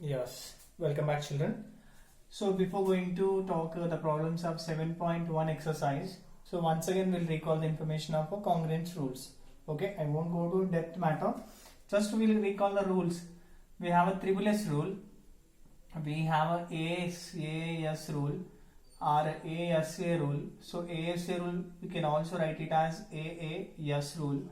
Yes, welcome back, children. So, before going to talk the problems of 7.1 exercise, so once again we'll recall the information of congruence rules. Okay, I won't go to depth matter. Just we'll recall the rules. We have a triple S rule. We have a AS rule or ASA rule. So, ASA rule we can also write it as AAS rule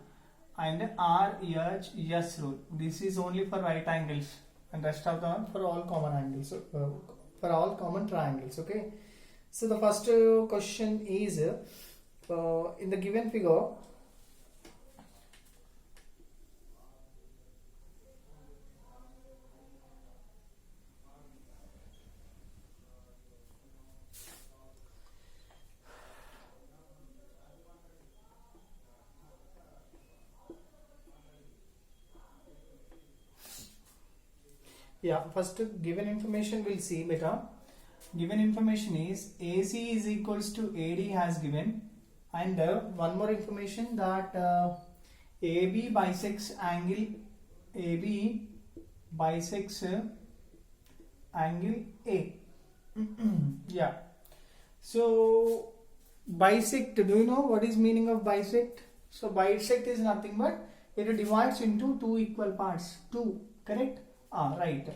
and RHS rule. This is only for right angles and rest of them for all common angles, for all common triangles. Okay, so the first question is in the given figure, first given information we'll see better. Given information is AC is equals to AD has given, and one more information that AB bisects angle AB bisects angle A. Yeah. So bisect, do you know what is meaning of bisect? So bisect is nothing but it divides into two equal parts. Two, correct? Right.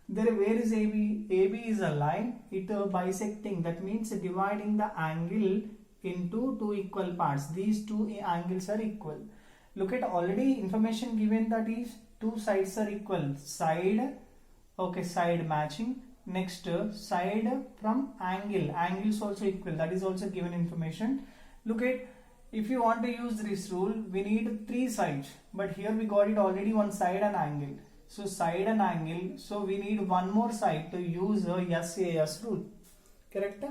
There, where is AB? AB is a line. It bisecting. That means dividing the angle into two equal parts. These two angles are equal. Look at already information given that is two sides are equal. Side, okay, side matching. Next side from angle. Angle is also equal. That is also given information. Look at, if you want to use this rule, we need three sides. But here we got it already one side and angle. So side and angle, so we need one more side to use a SAS rule, correct?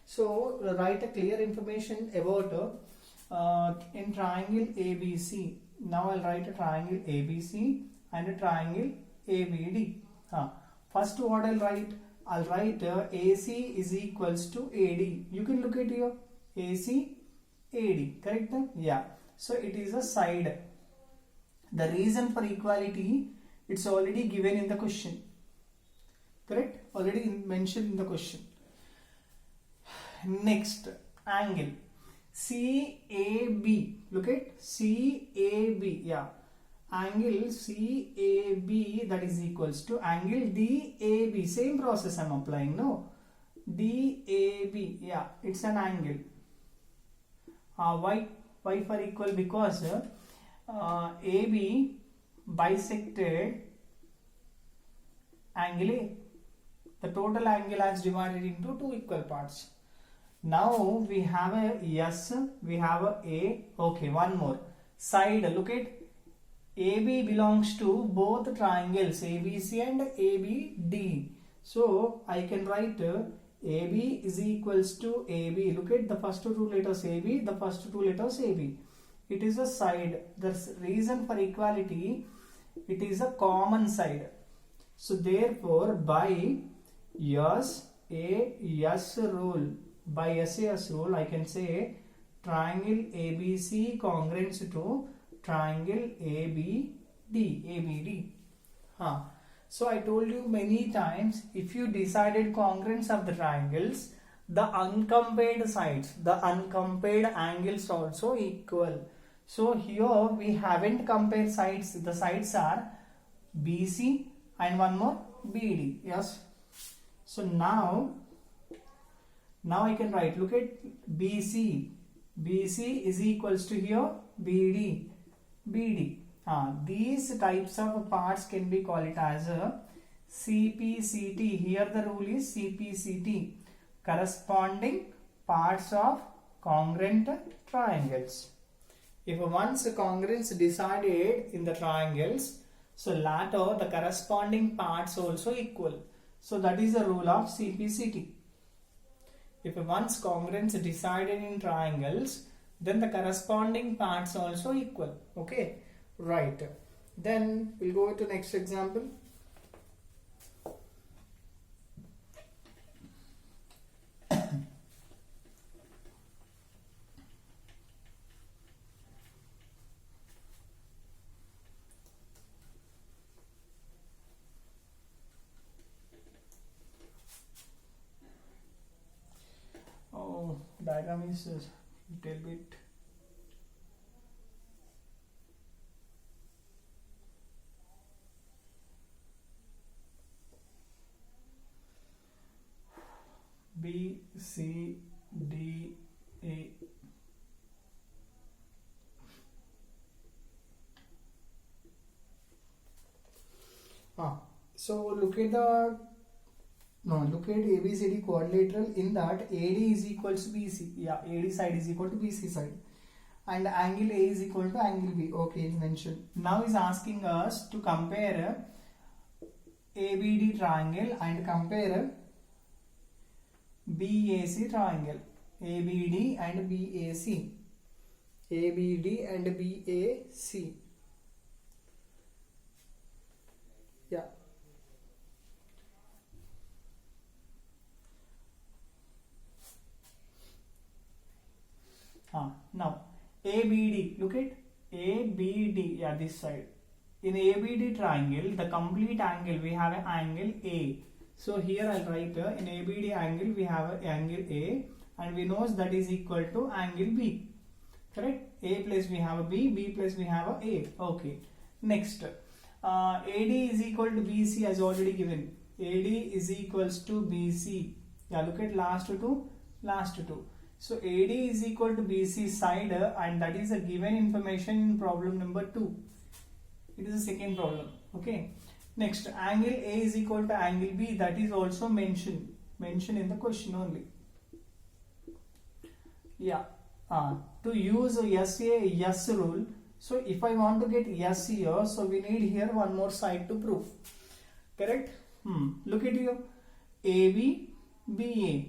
So write a clear information about in triangle ABC. Now I'll write a triangle ABC and a triangle ABD. First what I'll write? I'll write AC is equals to AD. You can look at here, AC, AD, correct? Yeah. So it is a side. The reason for equality, it's already given in the question, correct? Already mentioned in the question. Next, angle CAB. Look at CAB. Yeah, angle CAB, that is equals to angle DAB. Same process I'm applying. No, DAB. Yeah, it's an angle. Why for equal? Because AB bisected angle A. The total angle has divided into two equal parts. Now we have a S, we have a okay, one more side. Look at AB belongs to both triangles ABC and ABD. So I can write AB is equals to AB. Look at the first two letters AB, the first two letters AB. It is a side. The reason for equality, it is a common side. So therefore by SAS rule, by SAS rule, I can say triangle ABC congruent to triangle ABD. So I told you many times, if you decided congruence of the triangles, the uncompared sides, the uncompared angles also equal. So here we haven't compared sides. The sides are BC and one more BD. Yes. So now I can write, look at BC. BC is equals to here BD. These types of parts can be called it as a CPCT. Here the rule is CPCT. Corresponding parts of congruent triangles. If once congruence decided in the triangles, so later the corresponding parts also equal. So that is the rule of CPCT. If once congruence decided in triangles, then the corresponding parts also equal. Okay, right. Then we'll go to next example. diagram is a little bit B, C, D, A. So look at look at ABCD quadrilateral. In that, AD is equal to BC. Yeah, AD side is equal to BC side, and angle A is equal to angle B. Okay, it's mentioned. Now is asking us to compare ABD triangle and compare BAC triangle. ABD and BAC. ABD and BAC. Yeah. Now ABD, look at ABD, yeah, this side. In ABD triangle, the complete angle, we have an angle A. So here I'll write in ABD angle, we have an angle A, and we know that is equal to angle B. Correct? A plus we have a B, B plus we have a A. Okay. Next, AD is equal to BC as already given. AD is equals to BC. Yeah, look at last two. So AD is equal to BC side, and that is a given information in problem number 2. It is the second problem. Okay. Next, angle A is equal to angle B. That is also mentioned in the question only. Yeah. To use S rule. So if I want to get S here, so we need here one more side to prove. Correct? Look at here. AB, BA.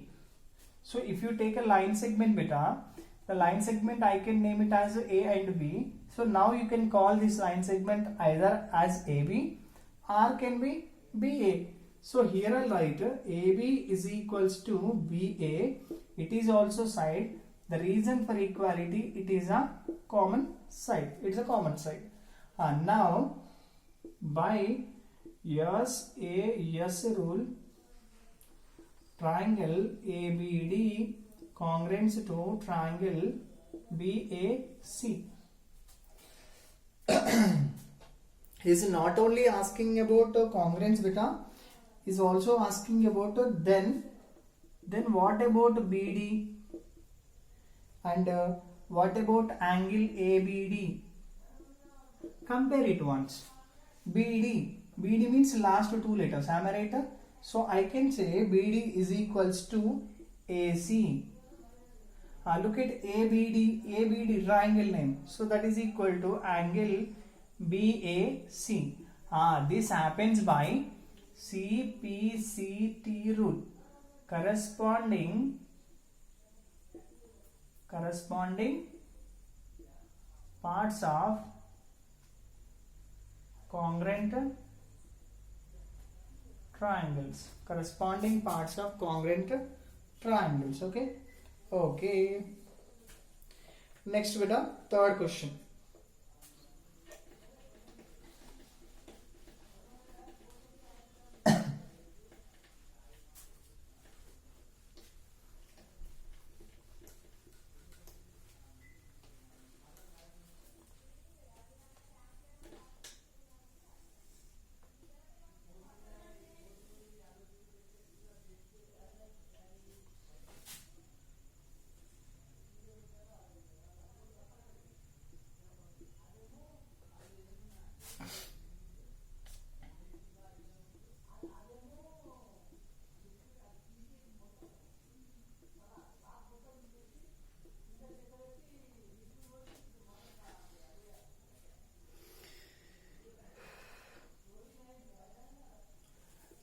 So if you take a line segment beta, the line segment I can name it as A and B. So now you can call this line segment either as AB or can be BA. So here I'll write AB is equals to BA. It is also side. The reason for equality, it is a common side. It's a common side. Now by SAS rule, triangle ABD congruent to triangle BAC. Is not only asking about congruence beta, is also asking about then what about BD and what about angle ABD? Compare it once. BD means last two letters. Am I right? So I can say BD is equals to AC. Look at ABD triangle name. So that is equal to angle BAC. This happens by CPCT rule. Corresponding parts of congruent triangles. Corresponding parts of congruent triangles. Okay. Next with the third question.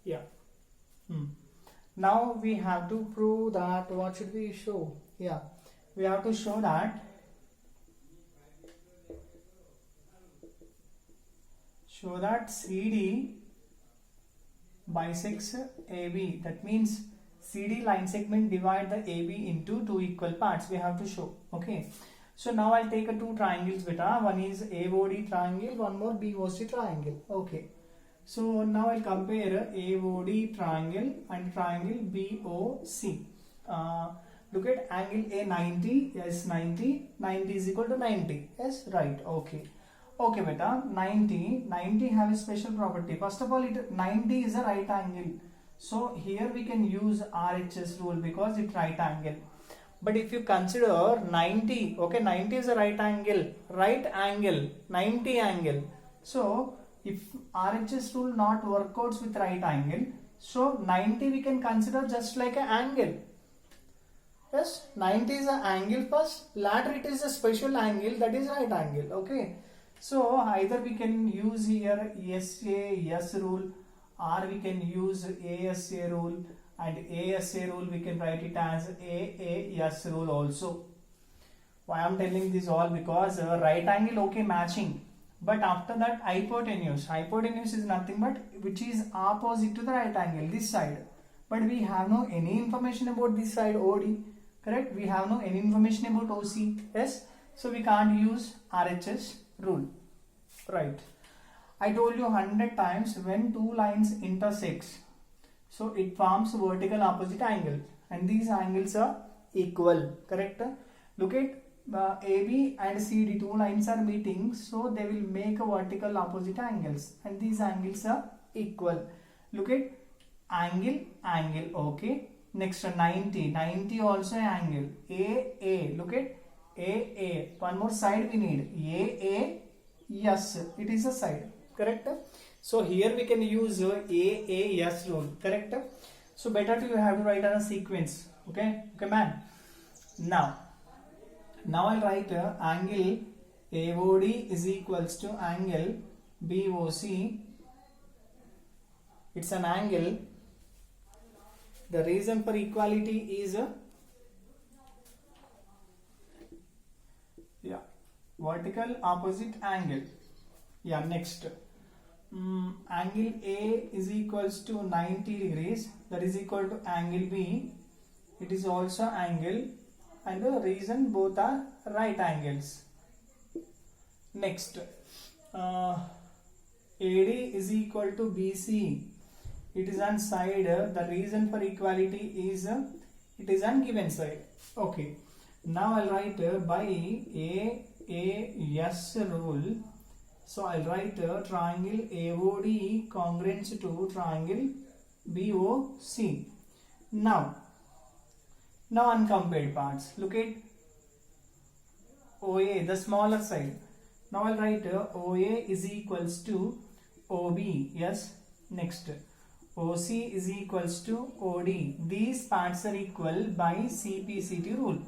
Yeah. Now we have to prove that. What should we show? Yeah, we have to show that CD bisects AB. That means CD line segment divide the AB into two equal parts. We have to show. Okay. So now I'll take two triangles beta. One is AOD triangle, one more BOC triangle. Okay. So now I'll compare AOD triangle and triangle BOC. Look at angle A 90. Yes, 90. 90 is equal to 90. Yes, right. Okay. Okay, beta. 90. 90 have a special property. First of all, 90 is a right angle. So here we can use RHS rule because it's right angle. But if you consider 90, okay, 90 is a right angle, 90 angle. So if RHS rule not work out with right angle, so 90 we can consider just like an angle. Yes, 90 is an angle first, later it is a special angle, that is right angle. Okay, so either we can use here SAS rule, or we can use ASA rule, and ASA rule we can write it as AAS rule also. Why I am telling this all? Because right angle, okay, matching, but after that hypotenuse is nothing but which is opposite to the right angle, this side, but we have no any information about this side OD, correct? We have no any information about OC. Yes, so we can't use RHS rule, right? I told you 100 times, when two lines intersects, so it forms vertical opposite angle, and these angles are equal, correct? Look at AB and CD, two lines are meeting, so they will make a vertical opposite angles, and these angles are equal. Look at angle, okay. Next 90 also angle, AA, look at AA, one more side we need, AA, yes, it is a side, correct? So here we can use AAS rule, correct? So better to you have to write on a sequence, okay man. Now I'll write angle AOD is equals to angle BOC. It's an angle. The reason for equality is vertical opposite angle. Next. Angle A is equals to 90 degrees, that is equal to angle B. It is also angle, and the reason both are right angles. Next, AD is equal to BC. It is on side. The reason for equality is it is on given side. Okay. Now I'll write by AAS rule. So I'll write triangle AOD congruent to triangle BOC. Now uncompared parts. Look at OA, the smaller side. Now I'll write OA is equals to OB. Yes. Next, OC is equals to OD. These parts are equal by CPCT rule.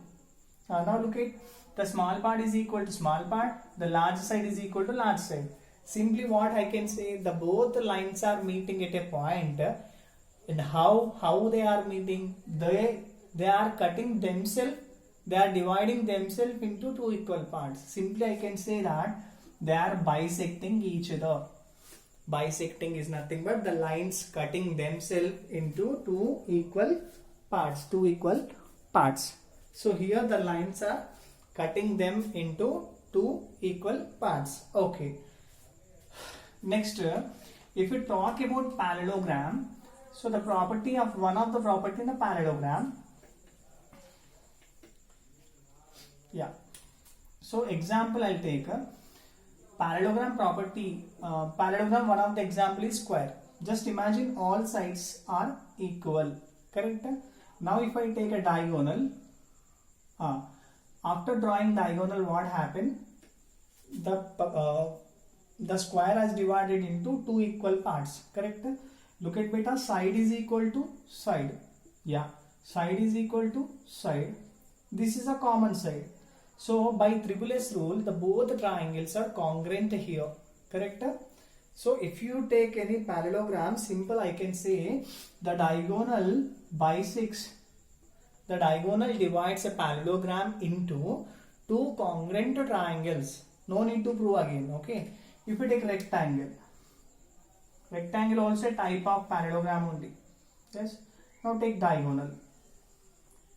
Now look at, the small part is equal to small part, the large side is equal to large side. Simply what I can say, the both lines are meeting at a point, and how they are meeting, they are cutting themselves, they are dividing themselves into two equal parts. Simply I can say that they are bisecting each other. Bisecting is nothing but the lines cutting themselves into two equal parts. So here the lines are cutting them into two equal parts. Okay. Next, if we talk about parallelogram, so the property of one of the property in the parallelogram. So example I'll take parallelogram property. Parallelogram, one of the example is square. Just imagine all sides are equal, correct? Now if I take a diagonal, after drawing diagonal, what happened? The square has divided into two equal parts, correct? Look at beta, side is equal to side. Side is equal to side. This is a common side. So by triple S rule, the both triangles are congruent here, correct? So if you take any parallelogram, simple I can say the diagonal bisects. The diagonal divides a parallelogram into two congruent triangles. No need to prove again, okay? If you take rectangle also a type of parallelogram only. Yes. Now take diagonal.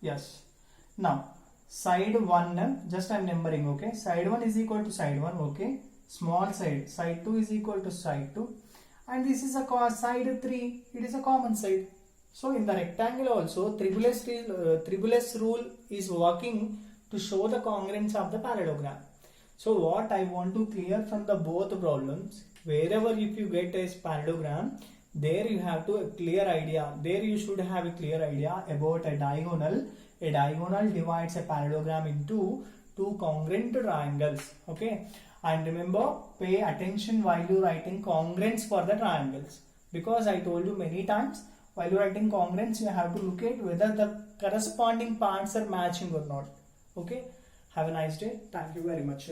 Yes. Now side 1, just I am numbering, okay? Side 1 is equal to side 1, okay? Small side, side 2 is equal to side 2. And this is a side 3, it is a common side. So in the rectangle also, triple S rule is working to show the congruence of the parallelogram. So what I want to clear from the both problems, wherever if you get a parallelogram, there you have to a clear idea. There you should have a clear idea about a diagonal. A diagonal divides a parallelogram into two congruent triangles. Okay, and remember, pay attention while you writing congruence for the triangles, because I told you many times, while you writing congruence you have to look at whether the corresponding parts are matching or not. Okay, have a nice day. Thank you very much.